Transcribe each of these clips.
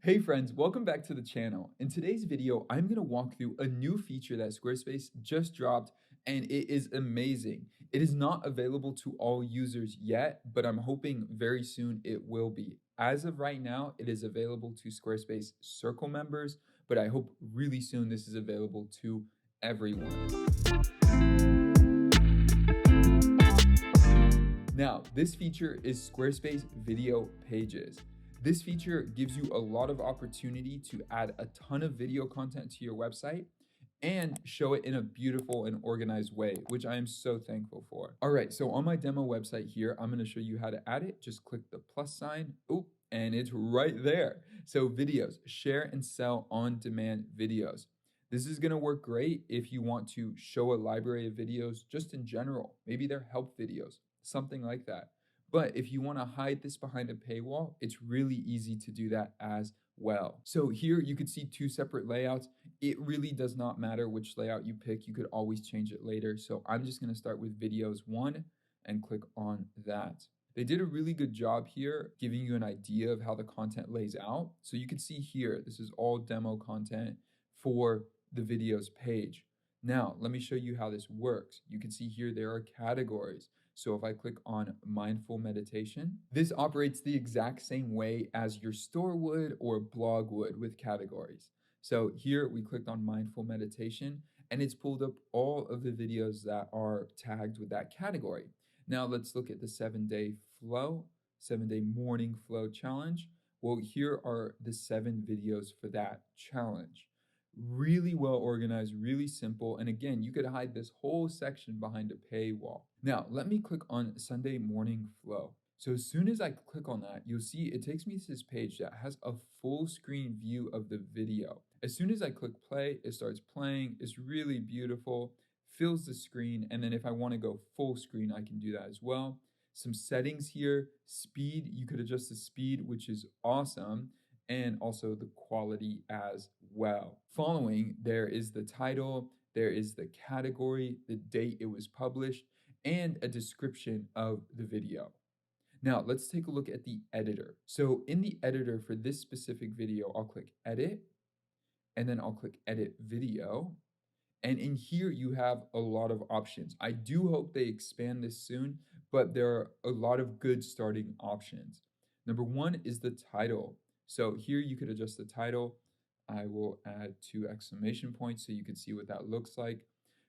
Hey friends, welcome back to the channel. In today's video, I'm going to walk through a new feature that Squarespace just dropped, and it is amazing. It is not available to all users yet, but I'm hoping very soon it will be. As of right now, it is available to Squarespace Circle members, but I hope really soon this is available to everyone. Now, this feature is Squarespace Video Pages. This feature gives you a lot of opportunity to add a ton of video content to your website and show it in a beautiful and organized way, which I am so thankful for. All right, so on my demo website here, I'm gonna show you how to add it. Just click the plus sign, and it's right there. So videos, share and sell on-demand videos. This is gonna work great if you want to show a library of videos just in general. Maybe they're help videos, something like that. But if you want to hide this behind a paywall, it's really easy to do that as well. So here you could see two separate layouts. It really does not matter which layout you pick. You could always change it later. So I'm just going to start with videos 1 and click on that. They did a really good job here giving you an idea of how the content lays out. So you can see here, this is all demo content for the videos page. Now, let me show you how this works. You can see here there are categories. So if I click on mindful meditation, this operates the exact same way as your store would or blog would with categories. So here we clicked on mindful meditation and it's pulled up all of the videos that are tagged with that category. Now let's look at the 7-day flow, 7-day morning flow challenge. Well, here are the 7 videos for that challenge. Really well organized, really simple. And again, you could hide this whole section behind a paywall. Now, let me click on Sunday morning flow. So as soon as I click on that, you'll see it takes me to this page that has a full screen view of the video. As soon as I click play, it starts playing. It's really beautiful, fills the screen. And then if I want to go full screen, I can do that as well. Some settings here, speed, you could adjust the speed, which is awesome, and also the quality as well. Following, there is the title, there is the category, the date it was published, and a description of the video. Now, let's take a look at the editor. So in the editor for this specific video, I'll click edit, and then I'll click edit video. And in here, you have a lot of options. I do hope they expand this soon, but there are a lot of good starting options. Number 1 is the title. So here you could adjust the title. I will add 2 exclamation points so you can see what that looks like.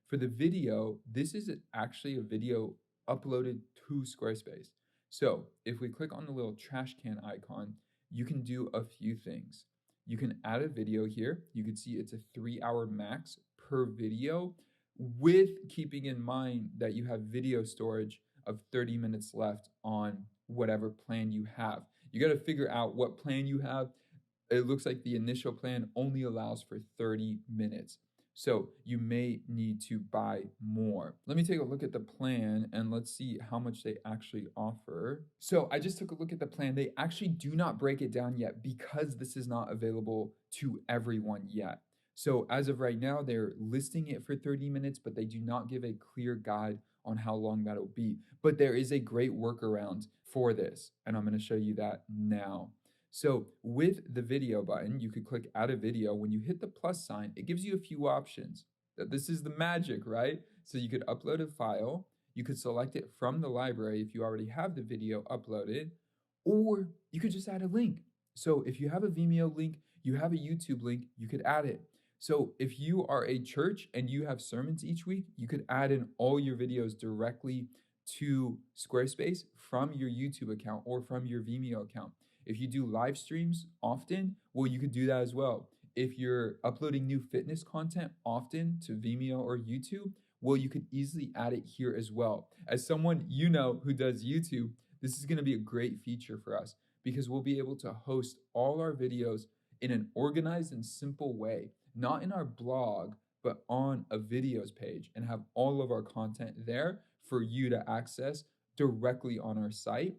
For the video, this is actually a video uploaded to Squarespace. So if we click on the little trash can icon, you can do a few things. You can add a video here. You can see it's a 3-hour max per video, with keeping in mind that you have video storage of 30 minutes left on whatever plan you have. You got to figure out what plan you have. It looks like the initial plan only allows for 30 minutes. So you may need to buy more. Let me take a look at the plan and let's see how much they actually offer. So I just took a look at the plan. They actually do not break it down yet because this is not available to everyone yet. So as of right now, they're listing it for 30 minutes, but they do not give a clear guide on how long that'll be. But there is a great workaround for this, and I'm going to show you that now. So with the video button, you could click add a video. When you hit the plus sign, it gives you a few options. This is the magic, right? So you could upload a file. You could select it from the library if you already have the video uploaded, or you could just add a link. So if you have a Vimeo link, you have a YouTube link, you could add it. So if you are a church and you have sermons each week, you could add in all your videos directly to Squarespace from your YouTube account or from your Vimeo account. If you do live streams often, well, you could do that as well. If you're uploading new fitness content often to Vimeo or YouTube, well, you could easily add it here as well. As someone you know who does YouTube, this is going to be a great feature for us because we'll be able to host all our videos in an organized and simple way, not in our blog, but on a videos page, and have all of our content there for you to access directly on our site.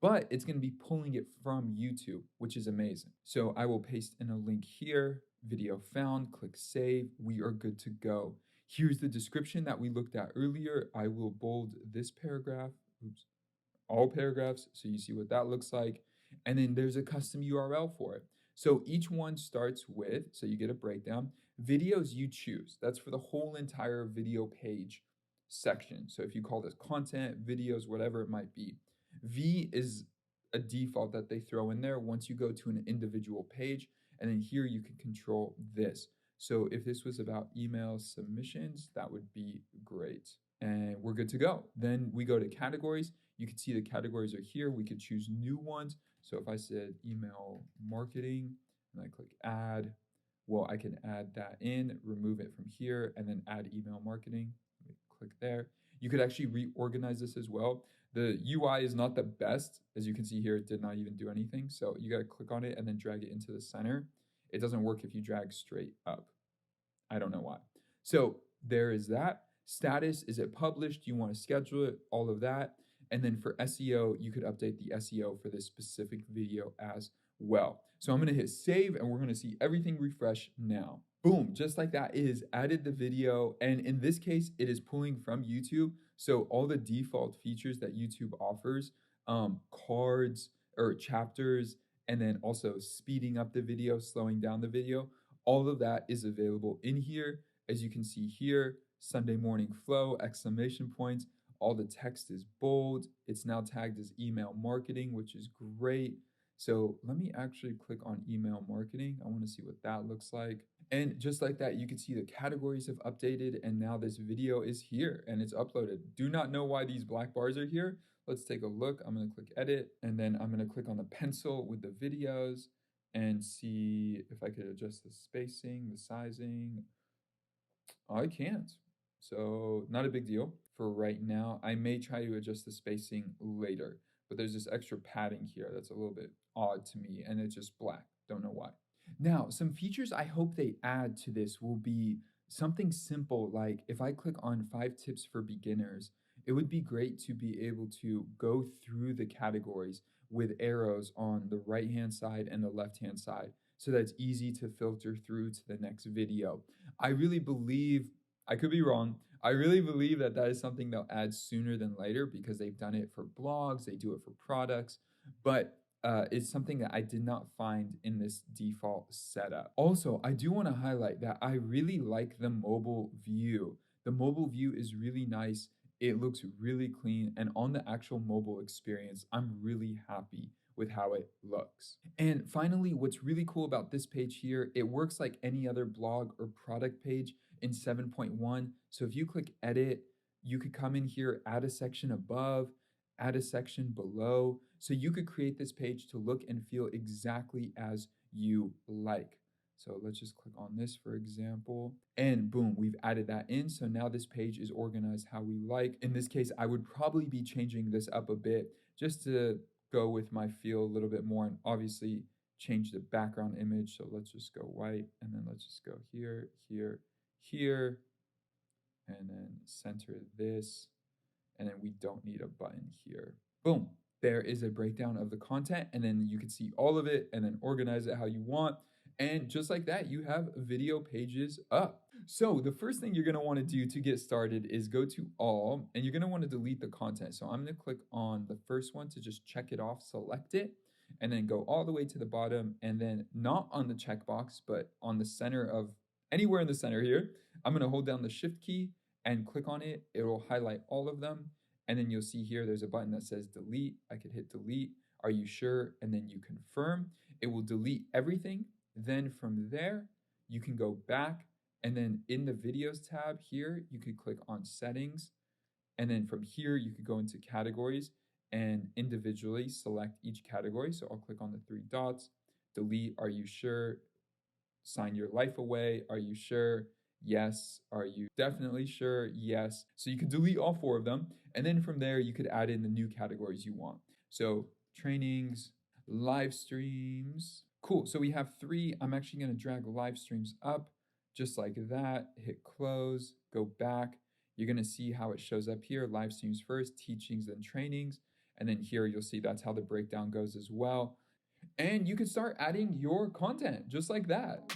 But it's going to be pulling it from YouTube, which is amazing. So I will paste in a link here, video found, click save. We are good to go. Here's the description that we looked at earlier. I will bold this paragraph, all paragraphs, so you see what that looks like. And then there's a custom URL for it. So each one starts with, so you get a breakdown, videos you choose. That's for the whole entire video page section. So if you call this content, videos, whatever it might be. V is a default that they throw in there once you go to an individual page. And then here you can control this. So if this was about email submissions, that would be great. And we're good to go. Then we go to categories. You can see the categories are here. We could choose new ones. So if I said email marketing and I click add, well, I can add that in, remove it from here, and then add email marketing. Click there. You could actually reorganize this as well. The UI is not the best. As you can see here, it did not even do anything. So you got to click on it and then drag it into the center. It doesn't work if you drag straight up. I don't know why. So there is that. Status, is it published? You want to schedule it, all of that. And then for SEO, you could update the SEO for this specific video as well. So I'm going to hit save and we're going to see everything refresh now. Boom, just like that, it has added the video. And in this case, it is pulling from YouTube. So all the default features that YouTube offers, cards or chapters, and then also speeding up the video, slowing down the video, all of that is available in here. As you can see here, Sunday morning flow, exclamation points, all the text is bold. It's now tagged as email marketing, which is great. So let me actually click on email marketing. I want to see what that looks like. And just like that, you can see the categories have updated and now this video is here and it's uploaded. Do not know why these black bars are here. Let's take a look. I'm going to click edit and then I'm going to click on the pencil with the videos and see if I could adjust the spacing, the sizing. I can't. So not a big deal for right now. I may try to adjust the spacing later, but there's this extra padding here that's a little bit odd to me and it's just black. Don't know why. Now, some features I hope they add to this will be something simple like if I click on 5 tips for beginners, it would be great to be able to go through the categories with arrows on the right-hand side and the left-hand side so that it's easy to filter through to the next video. I really believe, I could be wrong, I really believe that that is something they'll add sooner than later because they've done it for blogs, they do it for products, but it's something that I did not find in this default setup. Also, I do want to highlight that I really like the mobile view. The mobile view is really nice. It looks really clean, and on the actual mobile experience, I'm really happy with how it looks. And finally, what's really cool about this page here, it works like any other blog or product page in 7.1. So if you click edit, you could come in here, add a section above, add a section below. So you could create this page to look and feel exactly as you like. So let's just click on this, for example, and boom, we've added that in. So now this page is organized how we like. In this case, I would probably be changing this up a bit just to go with my feel a little bit more and obviously change the background image. So let's just go white and then let's just go here, here, here, and then center this. And then we don't need a button here. Boom. There is a breakdown of the content and then you can see all of it and then organize it how you want. And just like that, you have video pages up. So the first thing you're going to want to do to get started is go to all and you're going to want to delete the content. So I'm going to click on the first one to just check it off, select it, and then go all the way to the bottom and then not on the checkbox, but on the center of anywhere in the center here. I'm going to hold down the shift key and click on it. It will highlight all of them. And then you'll see here, there's a button that says delete. I could hit delete. Are you sure? And then you confirm. It will delete everything. Then from there, you can go back and then in the videos tab here, you could click on settings. And then from here, you could go into categories and individually select each category. So I'll click on the 3 dots, delete, are you sure? Sign your life away, are you sure? Yes. Are you definitely sure? Yes. So you could delete all 4 of them. And then from there, you could add in the new categories you want. So trainings, live streams. Cool. So we have 3. I'm actually going to drag live streams up just like that. Hit close, go back. You're going to see how it shows up here. Live streams first, teachings, then trainings. And then here you'll see that's how the breakdown goes as well. And you can start adding your content just like that.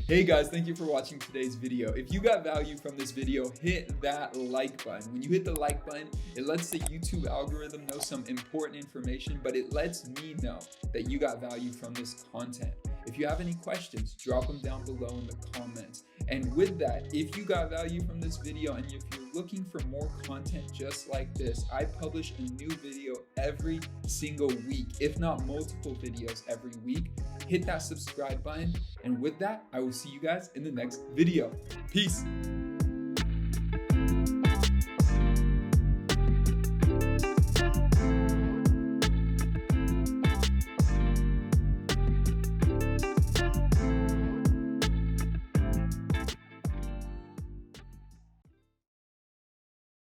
Hey guys, thank you for watching today's video. If you got value from this video, hit that like button. When you hit the like button, it lets the YouTube algorithm know some important information, but it lets me know that you got value from this content. If you have any questions, drop them down below in the comments. And with that, if you got value from this video and if you're looking for more content just like this, I publish a new video every single week, if not multiple videos every week. Hit that subscribe button. And with that, I will see you guys in the next video. Peace.